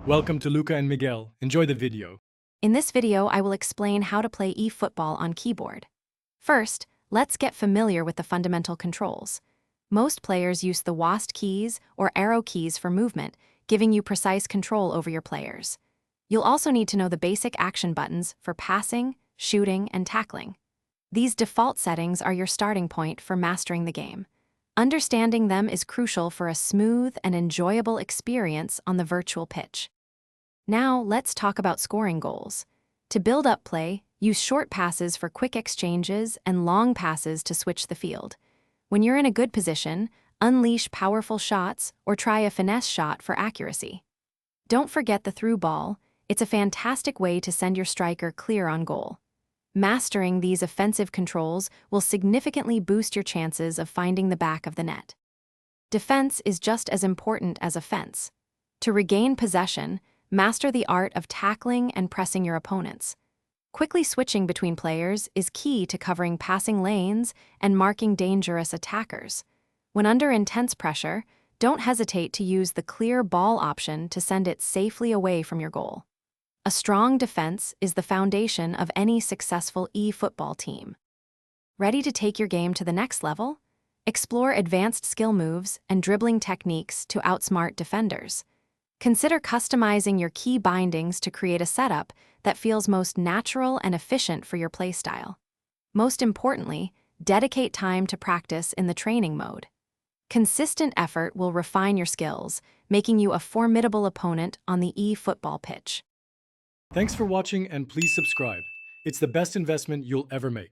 Welcome to Luca and Miguel. Enjoy the video. In this video, I will explain how to play EFootball on keyboard. First, let's get familiar with the fundamental controls. Most players use the WASD keys or arrow keys for movement, giving you precise control over your players. You'll also need to know the basic action buttons for passing, shooting, and tackling. These default settings are your starting point for mastering the game. Understanding them is crucial for a smooth and enjoyable experience on the virtual pitch. Now, let's talk about scoring goals. To build up play, use short passes for quick exchanges and long passes to switch the field. When you're in a good position, unleash powerful shots or try a finesse shot for accuracy. Don't forget the through ball. It's a fantastic way to send your striker clear on goal. Mastering these offensive controls will significantly boost your chances of finding the back of the net. Defense is just as important as offense. To regain possession, master the art of tackling and pressing your opponents. Quickly switching between players is key to covering passing lanes and marking dangerous attackers. When under intense pressure, don't hesitate to use the clear ball option to send it safely away from your goal. A strong defense is the foundation of any successful EFootball team. Ready to take your game to the next level? Explore advanced skill moves and dribbling techniques to outsmart defenders. Consider customizing your key bindings to create a setup that feels most natural and efficient for your playstyle. Most importantly, dedicate time to practice in the training mode. Consistent effort will refine your skills, making you a formidable opponent on the EFootball pitch. Thanks for watching and please subscribe. It's the best investment you'll ever make.